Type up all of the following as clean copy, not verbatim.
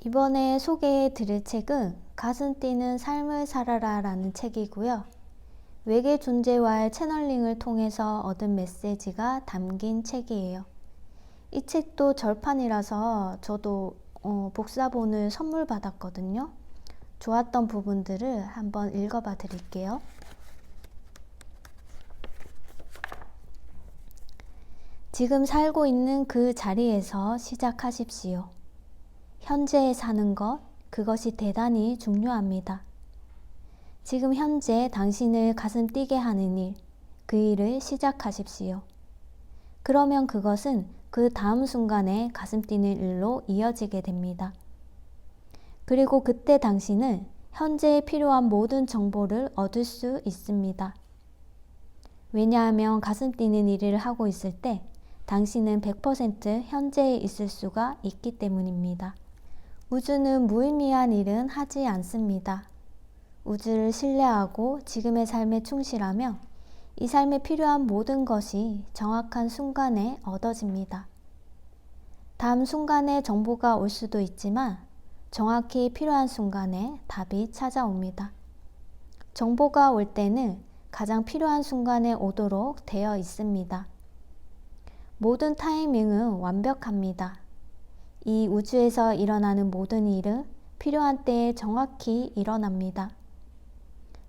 이번에 소개해 드릴 책은 가슴 뛰는 삶을 살아라 라는 책이고요. 외계 존재와의 채널링을 통해서 얻은 메시지가 담긴 책이에요. 이 책도 절판이라서 저도 복사본을 선물 받았거든요. 좋았던 부분들을 한번 읽어봐 드릴게요. 지금 살고 있는 그 자리에서 시작하십시오. 현재에 사는 것, 그것이 대단히 중요합니다. 지금 현재 당신을 가슴 뛰게 하는 일, 그 일을 시작하십시오. 그러면 그것은 그 다음 순간에 가슴 뛰는 일로 이어지게 됩니다. 그리고 그때 당신은 현재에 필요한 모든 정보를 얻을 수 있습니다. 왜냐하면 가슴 뛰는 일을 하고 있을 때 당신은 100% 현재에 있을 수가 있기 때문입니다. 우주는 무의미한 일은 하지 않습니다. 우주를 신뢰하고 지금의 삶에 충실하며 이 삶에 필요한 모든 것이 정확한 순간에 얻어집니다. 다음 순간에 정보가 올 수도 있지만 정확히 필요한 순간에 답이 찾아옵니다. 정보가 올 때는 가장 필요한 순간에 오도록 되어 있습니다. 모든 타이밍은 완벽합니다. 이 우주에서 일어나는 모든 일은 필요한 때에 정확히 일어납니다.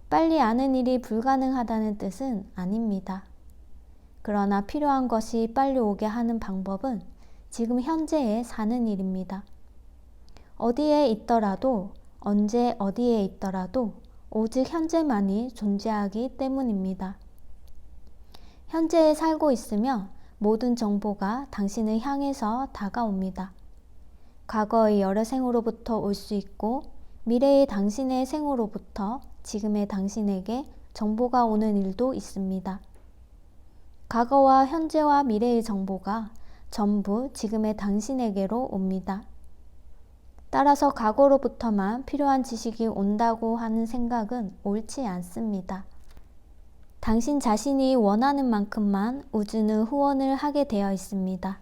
빨리 아는 일이 불가능하다는 뜻은 아닙니다. 그러나 필요한 것이 빨리 오게 하는 방법은 지금 현재에 사는 일입니다. 어디에 있더라도, 언제 어디에 있더라도 오직 현재만이 존재하기 때문입니다. 현재에 살고 있으면 모든 정보가 당신을 향해서 다가옵니다. 과거의 여러 생으로부터 올 수 있고 미래의 당신의 생으로부터 지금의 당신에게 정보가 오는 일도 있습니다. 과거와 현재와 미래의 정보가 전부 지금의 당신에게로 옵니다. 따라서 과거로부터만 필요한 지식이 온다고 하는 생각은 옳지 않습니다. 당신 자신이 원하는 만큼만 우주는 후원을 하게 되어 있습니다.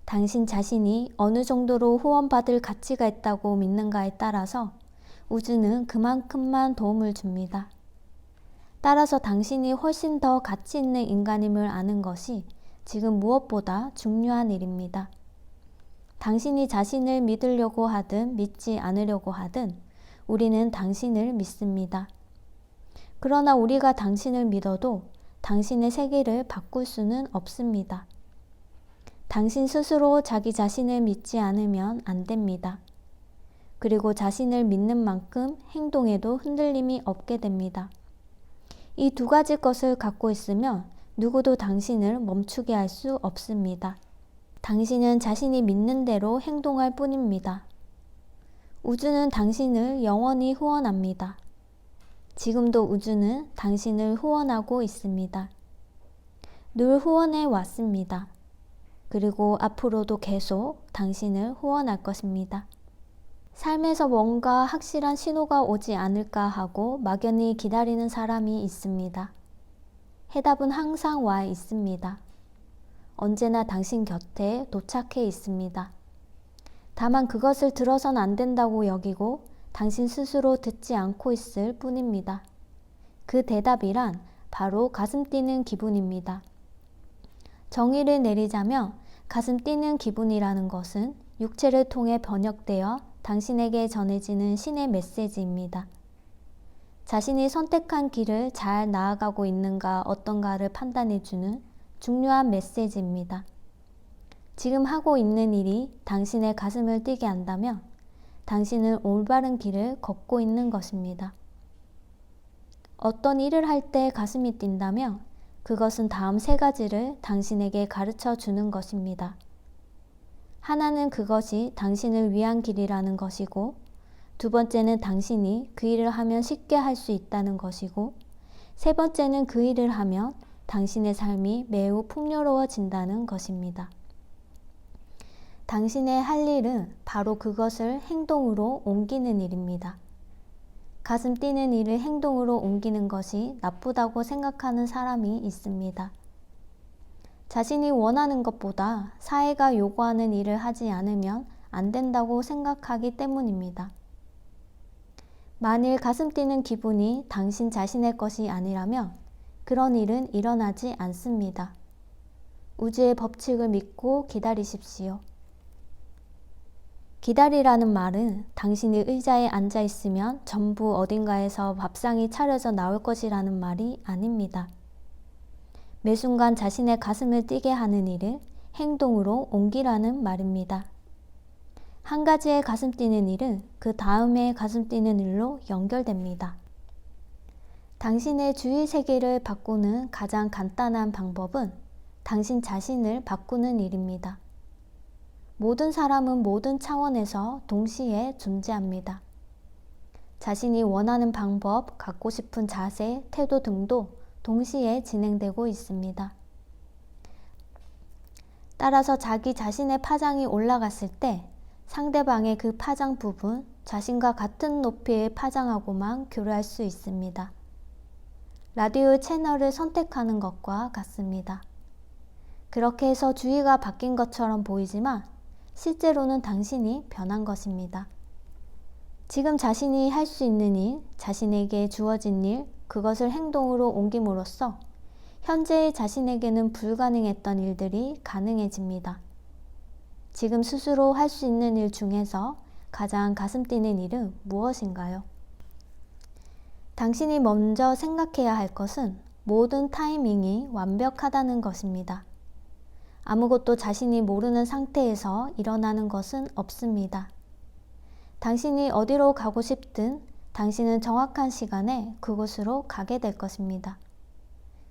당신 자신이 어느 정도로 후원받을 가치가 있다고 믿는가에 따라서 우주는 그만큼만 도움을 줍니다. 따라서 당신이 훨씬 더 가치 있는 인간임을 아는 것이 지금 무엇보다 중요한 일입니다. 당신이 자신을 믿으려고 하든 믿지 않으려고 하든 우리는 당신을 믿습니다. 그러나 우리가 당신을 믿어도 당신의 세계를 바꿀 수는 없습니다. 당신 스스로 자기 자신을 믿지 않으면 안 됩니다. 그리고 자신을 믿는 만큼 행동에도 흔들림이 없게 됩니다. 이 두 가지 것을 갖고 있으면 누구도 당신을 멈추게 할 수 없습니다. 당신은 자신이 믿는 대로 행동할 뿐입니다. 우주는 당신을 영원히 후원합니다. 지금도 우주는 당신을 후원하고 있습니다. 늘 후원해 왔습니다. 그리고 앞으로도 계속 당신을 후원할 것입니다. 삶에서 뭔가 확실한 신호가 오지 않을까 하고 막연히 기다리는 사람이 있습니다. 해답은 항상 와 있습니다. 언제나 당신 곁에 도착해 있습니다. 다만 그것을 들어선 안 된다고 여기고 당신 스스로 듣지 않고 있을 뿐입니다. 그 대답이란 바로 가슴 뛰는 기분입니다. 정의를 내리자면 가슴 뛰는 기분이라는 것은 육체를 통해 번역되어 당신에게 전해지는 신의 메시지입니다. 자신이 선택한 길을 잘 나아가고 있는가 어떤가를 판단해주는 중요한 메시지입니다. 지금 하고 있는 일이 당신의 가슴을 뛰게 한다면 당신은 올바른 길을 걷고 있는 것입니다. 어떤 일을 할 때 가슴이 뛴다면 그것은 다음 세 가지를 당신에게 가르쳐 주는 것입니다. 하나는 그것이 당신을 위한 길이라는 것이고, 두 번째는 당신이 그 일을 하면 쉽게 할 수 있다는 것이고, 세 번째는 그 일을 하면 당신의 삶이 매우 풍요로워진다는 것입니다. 당신의 할 일은 바로 그것을 행동으로 옮기는 일입니다. 가슴 뛰는 일을 행동으로 옮기는 것이 나쁘다고 생각하는 사람이 있습니다. 자신이 원하는 것보다 사회가 요구하는 일을 하지 않으면 안 된다고 생각하기 때문입니다. 만일 가슴 뛰는 기분이 당신 자신의 것이 아니라면 그런 일은 일어나지 않습니다. 우주의 법칙을 믿고 기다리십시오. 기다리라는 말은 당신이 의자에 앉아 있으면 전부 어딘가에서 밥상이 차려져 나올 것이라는 말이 아닙니다. 매 순간 자신의 가슴을 뛰게 하는 일을 행동으로 옮기라는 말입니다. 한 가지의 가슴 뛰는 일은 그 다음에 가슴 뛰는 일로 연결됩니다. 당신의 주위 세계를 바꾸는 가장 간단한 방법은 당신 자신을 바꾸는 일입니다. 모든 사람은 모든 차원에서 동시에 존재합니다. 자신이 원하는 방법, 갖고 싶은 자세, 태도 등도 동시에 진행되고 있습니다. 따라서 자기 자신의 파장이 올라갔을 때 상대방의 그 파장 부분, 자신과 같은 높이의 파장하고만 교류할 수 있습니다. 라디오 채널을 선택하는 것과 같습니다. 그렇게 해서 주위가 바뀐 것처럼 보이지만 실제로는 당신이 변한 것입니다. 지금 자신이 할 수 있는 일, 자신에게 주어진 일, 그것을 행동으로 옮김으로써 현재의 자신에게는 불가능했던 일들이 가능해집니다. 지금 스스로 할 수 있는 일 중에서 가장 가슴 뛰는 일은 무엇인가요? 당신이 먼저 생각해야 할 것은 모든 타이밍이 완벽하다는 것입니다. 아무것도 자신이 모르는 상태에서 일어나는 것은 없습니다. 당신이 어디로 가고 싶든 당신은 정확한 시간에 그곳으로 가게 될 것입니다.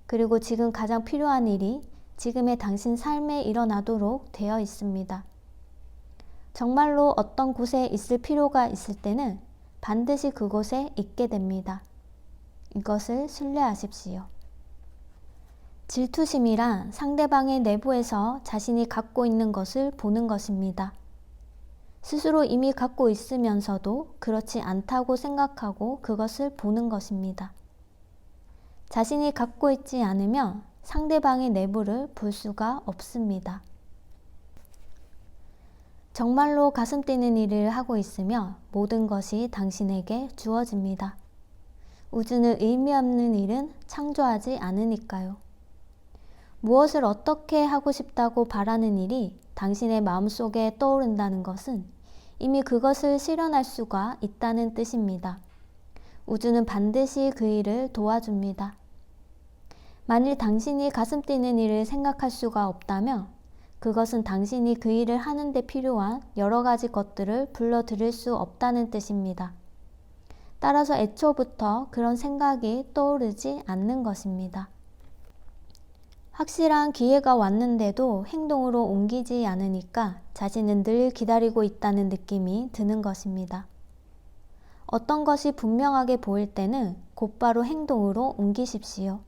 그리고 지금 가장 필요한 일이 지금의 당신 삶에 일어나도록 되어 있습니다. 정말로 어떤 곳에 있을 필요가 있을 때는 반드시 그곳에 있게 됩니다. 이것을 신뢰하십시오. 질투심이란 상대방의 내부에서 자신이 갖고 있는 것을 보는 것입니다. 스스로 이미 갖고 있으면서도 그렇지 않다고 생각하고 그것을 보는 것입니다. 자신이 갖고 있지 않으면 상대방의 내부를 볼 수가 없습니다. 정말로 가슴 뛰는 일을 하고 있으며 모든 것이 당신에게 주어집니다. 우주는 의미 없는 일은 창조하지 않으니까요. 무엇을 어떻게 하고 싶다고 바라는 일이 당신의 마음속에 떠오른다는 것은 이미 그것을 실현할 수가 있다는 뜻입니다. 우주는 반드시 그 일을 도와줍니다. 만일 당신이 가슴 뛰는 일을 생각할 수가 없다면 그것은 당신이 그 일을 하는 데 필요한 여러 가지 것들을 불러들일 수 없다는 뜻입니다. 따라서 애초부터 그런 생각이 떠오르지 않는 것입니다. 확실한 기회가 왔는데도 행동으로 옮기지 않으니까 자신은 늘 기다리고 있다는 느낌이 드는 것입니다. 어떤 것이 분명하게 보일 때는 곧바로 행동으로 옮기십시오.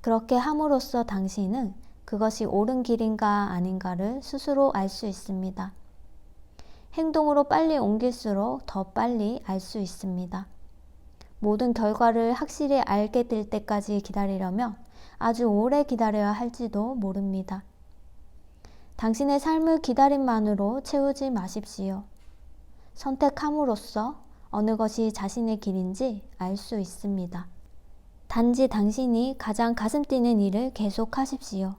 그렇게 함으로써 당신은 그것이 옳은 길인가 아닌가를 스스로 알 수 있습니다. 행동으로 빨리 옮길수록 더 빨리 알 수 있습니다. 모든 결과를 확실히 알게 될 때까지 기다리려면 아주 오래 기다려야 할지도 모릅니다. 당신의 삶을 기다림만으로 채우지 마십시오. 선택함으로써 어느 것이 자신의 길인지 알 수 있습니다. 단지 당신이 가장 가슴 뛰는 일을 계속하십시오.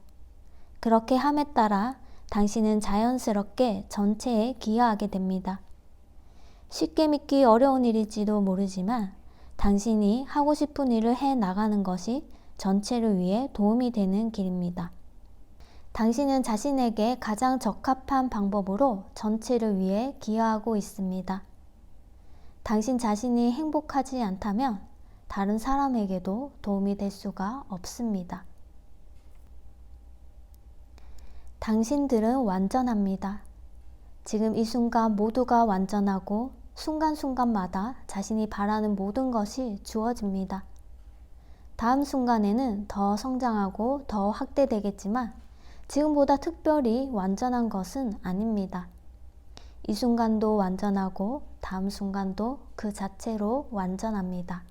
그렇게 함에 따라 당신은 자연스럽게 전체에 기여하게 됩니다. 쉽게 믿기 어려운 일일지도 모르지만 당신이 하고 싶은 일을 해 나가는 것이 전체를 위해 도움이 되는 길입니다. 당신은 자신에게 가장 적합한 방법으로 전체를 위해 기여하고 있습니다. 당신 자신이 행복하지 않다면 다른 사람에게도 도움이 될 수가 없습니다. 당신들은 완전합니다. 지금 이 순간 모두가 완전하고 순간순간마다 자신이 바라는 모든 것이 주어집니다. 다음 순간에는 더 성장하고 더 확대되겠지만 지금보다 특별히 완전한 것은 아닙니다. 이 순간도 완전하고 다음 순간도 그 자체로 완전합니다.